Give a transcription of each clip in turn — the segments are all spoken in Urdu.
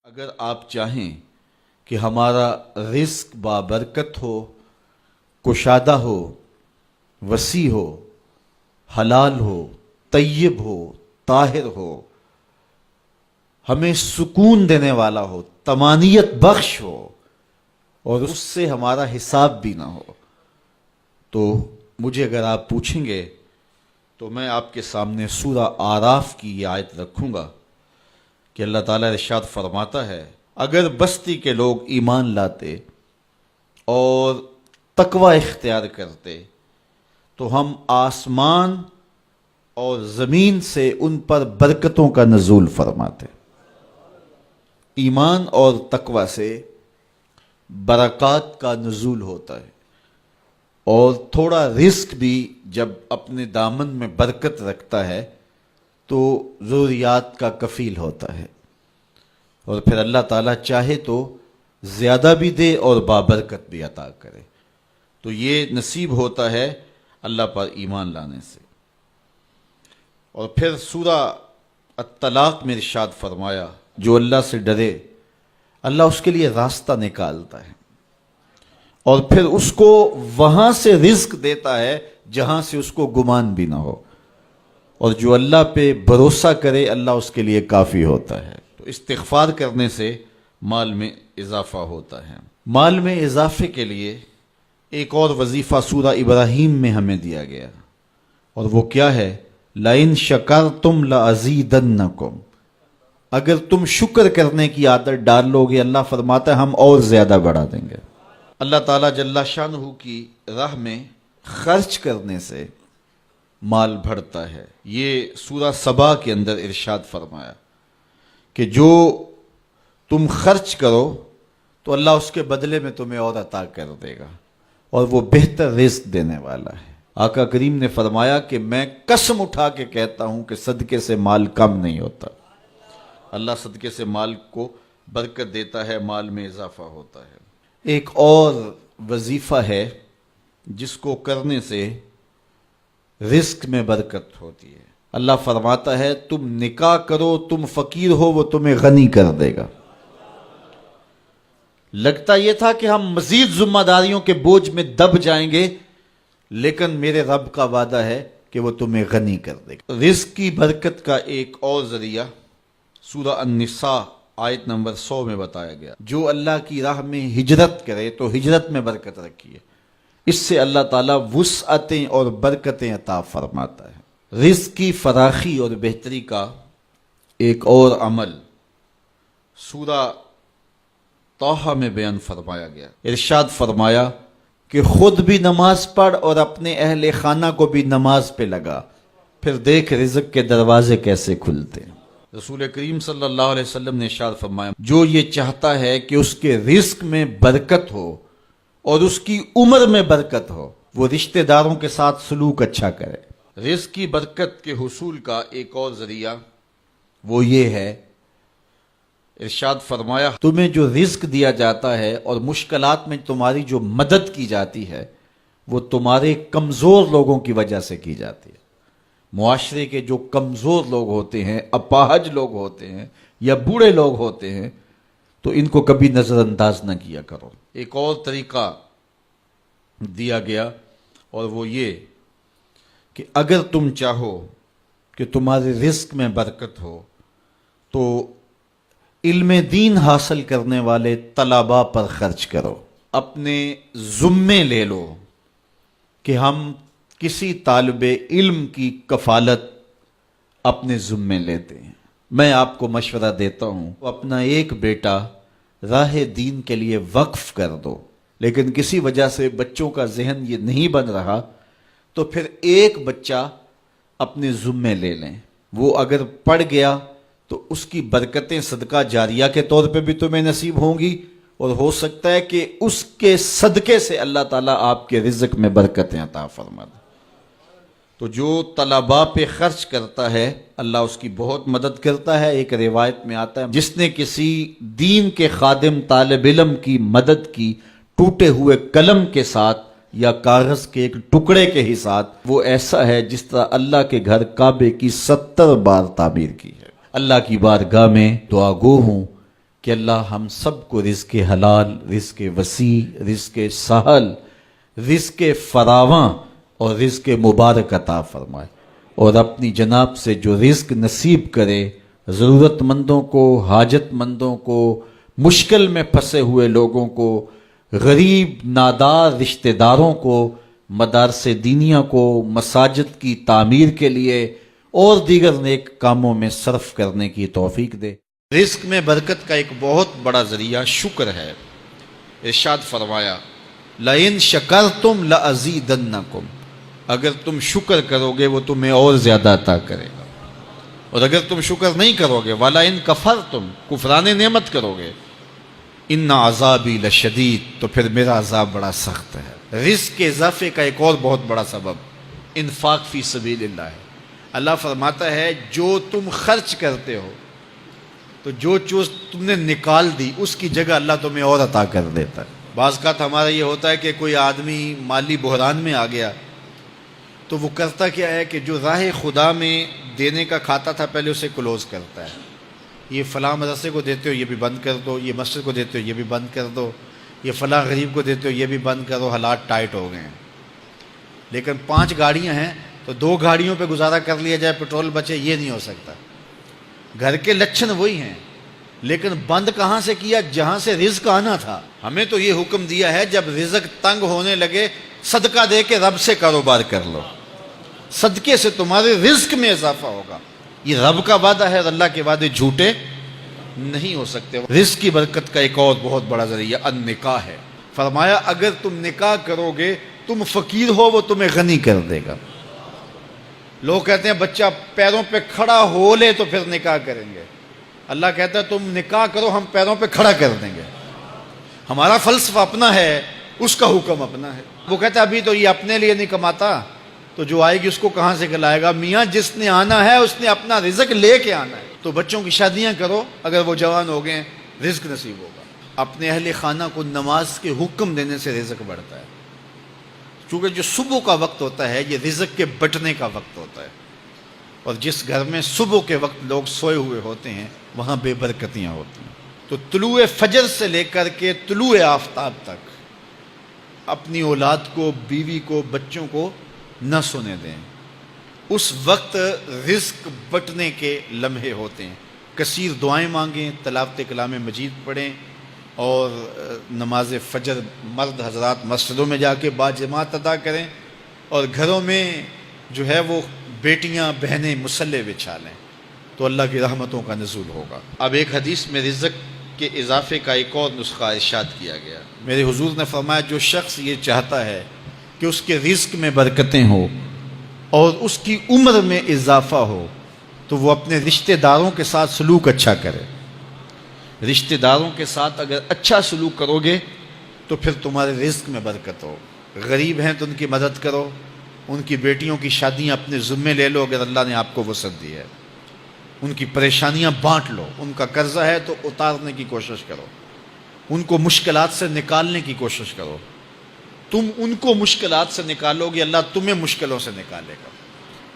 اگر آپ چاہیں کہ ہمارا رزق بابرکت ہو، کشادہ ہو، وسیع ہو، حلال ہو، طیب ہو، طاہر ہو، ہمیں سکون دینے والا ہو، طمانینت بخش ہو، اور اس سے ہمارا حساب بھی نہ ہو، تو مجھے اگر آپ پوچھیں گے تو میں آپ کے سامنے سورہ آراف کی یہ آیت رکھوں گا کہ اللہ تعالیٰ ارشاد فرماتا ہے، اگر بستی کے لوگ ایمان لاتے اور تقوی اختیار کرتے تو ہم آسمان اور زمین سے ان پر برکتوں کا نزول فرماتے۔ ایمان اور تقوی سے برکات کا نزول ہوتا ہے، اور تھوڑا رزق بھی جب اپنے دامن میں برکت رکھتا ہے تو ضروریات کا کفیل ہوتا ہے، اور پھر اللہ تعالیٰ چاہے تو زیادہ بھی دے اور بابرکت بھی عطا کرے۔ تو یہ نصیب ہوتا ہے اللہ پر ایمان لانے سے۔ اور پھر سورہ الطلاق میں ارشاد فرمایا، جو اللہ سے ڈرے اللہ اس کے لیے راستہ نکالتا ہے، اور پھر اس کو وہاں سے رزق دیتا ہے جہاں سے اس کو گمان بھی نہ ہو، اور جو اللہ پہ بھروسہ کرے اللہ اس کے لیے کافی ہوتا ہے۔ تو استغفار کرنے سے مال میں اضافہ ہوتا ہے۔ مال میں اضافے کے لیے ایک اور وظیفہ سورہ ابراہیم میں ہمیں دیا گیا، اور وہ کیا ہے؟ لَإِن شَكَرْتُمْ لَأَزِيدَنَّكُمْ، اگر تم شکر کرنے کی عادت ڈال لو گے اللہ فرماتا ہے ہم اور زیادہ بڑھا دیں گے۔ اللہ تعالیٰ جل شانہ کی راہ میں خرچ کرنے سے مال بڑھتا ہے۔ یہ سورہ سبا کے اندر ارشاد فرمایا کہ جو تم خرچ کرو تو اللہ اس کے بدلے میں تمہیں اور عطا کر دے گا، اور وہ بہتر رزق دینے والا ہے۔ آقا کریم نے فرمایا کہ میں قسم اٹھا کے کہتا ہوں کہ صدقے سے مال کم نہیں ہوتا، اللہ صدقے سے مال کو برکت دیتا ہے، مال میں اضافہ ہوتا ہے۔ ایک اور وظیفہ ہے جس کو کرنے سے رزق میں برکت ہوتی ہے۔ اللہ فرماتا ہے تم نکاح کرو، تم فقیر ہو وہ تمہیں غنی کر دے گا۔ لگتا یہ تھا کہ ہم مزید ذمہ داریوں کے بوجھ میں دب جائیں گے، لیکن میرے رب کا وعدہ ہے کہ وہ تمہیں غنی کر دے گا۔ رزق کی برکت کا ایک اور ذریعہ سورہ النساء آیت نمبر 100 میں بتایا گیا، جو اللہ کی راہ میں ہجرت کرے تو ہجرت میں برکت رکھی ہے، اس سے اللہ تعالیٰ وسعتیں اور برکتیں عطا فرماتا ہے۔ رزق کی فراخی اور بہتری کا ایک اور عمل سورہ طٰہٰ میں بیان فرمایا گیا۔ ارشاد فرمایا کہ خود بھی نماز پڑھ اور اپنے اہل خانہ کو بھی نماز پہ لگا، پھر دیکھ رزق کے دروازے کیسے کھلتے ہیں۔ رسول کریم صلی اللہ علیہ وسلم نے ارشاد فرمایا، جو یہ چاہتا ہے کہ اس کے رزق میں برکت ہو اور اس کی عمر میں برکت ہو، وہ رشتہ داروں کے ساتھ سلوک اچھا کرے۔ رزق کی برکت کے حصول کا ایک اور ذریعہ وہ یہ ہے، ارشاد فرمایا تمہیں جو رزق دیا جاتا ہے اور مشکلات میں تمہاری جو مدد کی جاتی ہے وہ تمہارے کمزور لوگوں کی وجہ سے کی جاتی ہے۔ معاشرے کے جو کمزور لوگ ہوتے ہیں، اپاہج لوگ ہوتے ہیں یا بوڑھے لوگ ہوتے ہیں، تو ان کو کبھی نظر انداز نہ کیا کرو۔ ایک اور طریقہ دیا گیا، اور وہ یہ کہ اگر تم چاہو کہ تمہارے رزق میں برکت ہو تو علم دین حاصل کرنے والے طلباء پر خرچ کرو۔ اپنے ذمے لے لو کہ ہم کسی طالب علم کی کفالت اپنے ذمے لیتے ہیں۔ میں آپ کو مشورہ دیتا ہوں اپنا ایک بیٹا راہ دین کے لیے وقف کر دو، لیکن کسی وجہ سے بچوں کا ذہن یہ نہیں بن رہا تو پھر ایک بچہ اپنے ذمے لے لیں، وہ اگر پڑھ گیا تو اس کی برکتیں صدقہ جاریہ کے طور پہ بھی تمہیں نصیب ہوں گی، اور ہو سکتا ہے کہ اس کے صدقے سے اللہ تعالیٰ آپ کے رزق میں برکتیں عطا فرما دے۔ تو جو طلباء پہ خرچ کرتا ہے اللہ اس کی بہت مدد کرتا ہے۔ ایک روایت میں آتا ہے جس نے کسی دین کے خادم طالب علم کی مدد کی ٹوٹے ہوئے قلم کے ساتھ یا کاغذ کے ایک ٹکڑے کے ہی ساتھ، وہ ایسا ہے جس طرح اللہ کے گھر کعبے کی 70 بار تعمیر کی ہے۔ اللہ کی بارگاہ میں دعا گو ہوں کہ اللہ ہم سب کو رزق حلال، رزق وسیع، رزق سہل، رزق فراواں اور رزق مبارک عطا فرمائے، اور اپنی جناب سے جو رزق نصیب کرے ضرورت مندوں کو، حاجت مندوں کو، مشکل میں پھنسے ہوئے لوگوں کو، غریب نادار رشتہ داروں کو، مدارس دینیہ کو، مساجد کی تعمیر کے لیے اور دیگر نیک کاموں میں صرف کرنے کی توفیق دے۔ رزق میں برکت کا ایک بہت بڑا ذریعہ شکر ہے۔ ارشاد فرمایا لَإِن شَكَرْتُمْ لَأَزِيدَنَّكُمْ، اگر تم شکر کرو گے وہ تمہیں اور زیادہ عطا کرے گا، اور اگر تم شکر نہیں کرو گے وَلَئِن كَفَرْتُمْ، کفران نعمت کرو گے، اِنَّ عَذَابِي لَشَدِيدٌ، تو پھر میرا عذاب بڑا سخت ہے۔ رزق کے اضافے کا ایک اور بہت بڑا سبب انفاق فی سبیل اللہ ہے۔ اللہ فرماتا ہے جو تم خرچ کرتے ہو تو جو چیز تم نے نکال دی اس کی جگہ اللہ تمہیں اور عطا کر دیتا ہے۔ بعض اوقات ہمارا یہ ہوتا ہے کہ کوئی آدمی مالی بحران میں آ گیا تو وہ کرتا کیا ہے کہ جو راہ خدا میں دینے کا کھاتا تھا پہلے اسے کلوز کرتا ہے، یہ فلاں مدرسے کو دیتے ہو یہ بھی بند کر دو، یہ مسجد کو دیتے ہو یہ بھی بند کر دو، یہ فلاں غریب کو دیتے ہو یہ بھی بند کرو، حالات ٹائٹ ہو گئے ہیں۔ لیکن 5 گاڑیاں ہیں تو 2 گاڑیوں پہ گزارا کر لیا جائے، پیٹرول بچے، یہ نہیں ہو سکتا۔ گھر کے لچھن وہی ہیں لیکن بند کہاں سے کیا؟ جہاں سے رزق آنا تھا۔ ہمیں تو یہ حکم دیا ہے جب رزق تنگ ہونے لگے صدقہ دے کے رب سے کاروبار کر لو، صدقے سے تمہارے رزق میں اضافہ ہوگا۔ یہ رب کا وعدہ ہے اور اللہ کے وعدے جھوٹے نہیں ہو سکتے۔ رزق کی برکت کا ایک اور بہت بڑا ذریعہ النکاح ہے۔ فرمایا اگر تم نکاح کرو گے، تم فقیر ہو وہ تمہیں غنی کر دے گا۔ لوگ کہتے ہیں بچہ پیروں پہ کھڑا ہو لے تو پھر نکاح کریں گے، اللہ کہتا ہے تم نکاح کرو ہم پیروں پہ کھڑا کر دیں گے۔ ہمارا فلسفہ اپنا ہے، اس کا حکم اپنا ہے۔ وہ کہتا ہے ابھی تو یہ اپنے لیے نہیں کماتا تو جو آئے گی اس کو کہاں سے کھلائے گا؟ میاں جس نے آنا ہے اس نے اپنا رزق لے کے آنا ہے۔ تو بچوں کی شادیاں کرو، اگر وہ جوان ہو گئے رزق نصیب ہوگا۔ اپنے اہل خانہ کو نماز کے حکم دینے سے رزق بڑھتا ہے، کیونکہ جو صبح کا وقت ہوتا ہے یہ رزق کے بٹنے کا وقت ہوتا ہے، اور جس گھر میں صبح کے وقت لوگ سوئے ہوئے ہوتے ہیں وہاں بے برکتیاں ہوتی ہیں۔ تو طلوع فجر سے لے کر کے طلوع آفتاب تک اپنی اولاد کو، بیوی کو، بچوں کو نہ سونے دیں۔ اس وقت رزق بٹنے کے لمحے ہوتے ہیں۔ کثیر دعائیں مانگیں، تلاوت کلام مجید پڑھیں، اور نماز فجر مرد حضرات مسجدوں میں جا کے باجماعت ادا کریں، اور گھروں میں جو ہے وہ بیٹیاں بہنیں مصلے بچھا لیں تو اللہ کی رحمتوں کا نزول ہوگا۔ اب ایک حدیث میں رزق کے اضافے کا ایک اور نسخہ ارشاد کیا گیا۔ میرے حضور نے فرمایا جو شخص یہ چاہتا ہے کہ اس کے رزق میں برکتیں ہوں اور اس کی عمر میں اضافہ ہو تو وہ اپنے رشتہ داروں کے ساتھ سلوک اچھا کرے۔ رشتہ داروں کے ساتھ اگر اچھا سلوک کرو گے تو پھر تمہارے رزق میں برکت ہو۔ غریب ہیں تو ان کی مدد کرو، ان کی بیٹیوں کی شادیاں اپنے ذمے لے لو اگر اللہ نے آپ کو وسعت دی ہے، ان کی پریشانیاں بانٹ لو، ان کا قرضہ ہے تو اتارنے کی کوشش کرو، ان کو مشکلات سے نکالنے کی کوشش کرو۔ تم ان کو مشکلات سے نکالو گے، اللہ تمہیں مشکلوں سے نکالے گا۔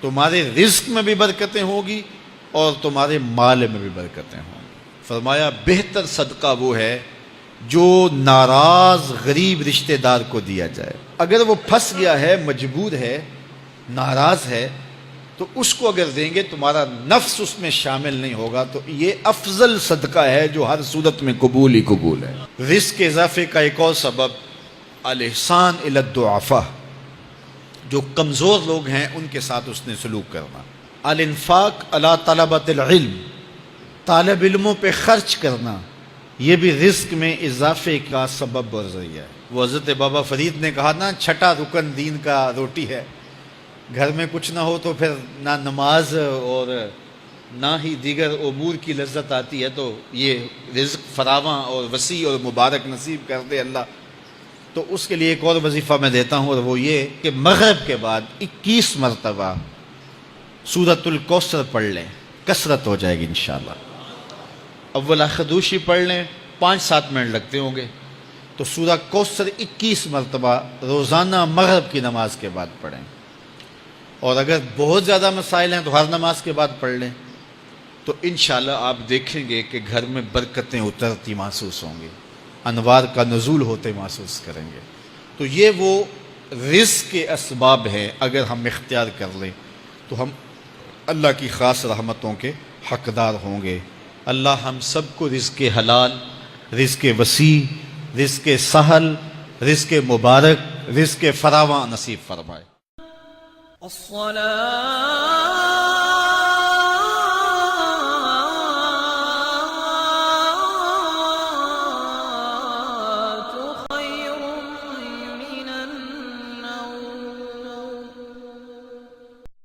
تمہارے رزق میں بھی برکتیں ہوگی اور تمہارے مال میں بھی برکتیں ہوں گی۔ فرمایا بہتر صدقہ وہ ہے جو ناراض غریب رشتہ دار کو دیا جائے۔ اگر وہ پھنس گیا ہے، مجبور ہے، ناراض ہے، تو اس کو اگر دیں گے تمہارا نفس اس میں شامل نہیں ہوگا، تو یہ افضل صدقہ ہے جو ہر صورت میں قبول ہی قبول ہے۔ رزق کے اضافے کا ایک اور سبب الاحسان الی الضعفاء، جو کمزور لوگ ہیں ان کے ساتھ اس نے سلوک کرنا۔ الانفاق علی طلبۃ العلم، طالب علموں پہ خرچ کرنا، یہ بھی رزق میں اضافے کا سبب اور ذریعہ ہے۔ وہ حضرت بابا فرید نے کہا نا، چھٹا رکن دین کا روٹی ہے۔ گھر میں کچھ نہ ہو تو پھر نہ نماز اور نہ ہی دیگر امور کی لذت آتی ہے، تو یہ رزق فراواں اور وسیع اور مبارک نصیب کر دے اللہ۔ تو اس کے لیے ایک اور وظیفہ میں دیتا ہوں، اور وہ یہ کہ مغرب کے بعد 21 مرتبہ سورۃ الکوثر پڑھ لیں، کثرت ہو جائے گی انشاءاللہ۔ اول خدوشی پڑھ لیں، 5-7 منٹ لگتے ہوں گے، تو سورہ کوثر 21 مرتبہ روزانہ مغرب کی نماز کے بعد پڑھیں۔ اور اگر بہت زیادہ مسائل ہیں تو ہر نماز کے بعد پڑھ لیں، تو انشاءاللہ آپ دیکھیں گے کہ گھر میں برکتیں اترتی محسوس ہوں گی، انوار کا نزول ہوتے محسوس کریں گے۔ تو یہ وہ رزق کے اسباب ہیں، اگر ہم اختیار کر لیں تو ہم اللہ کی خاص رحمتوں کے حقدار ہوں گے۔ اللہ ہم سب کو رزق حلال، رزق وسیع، رزق سہل، رزق مبارک، رزق فراواں نصیب فرمائے۔ الصلاة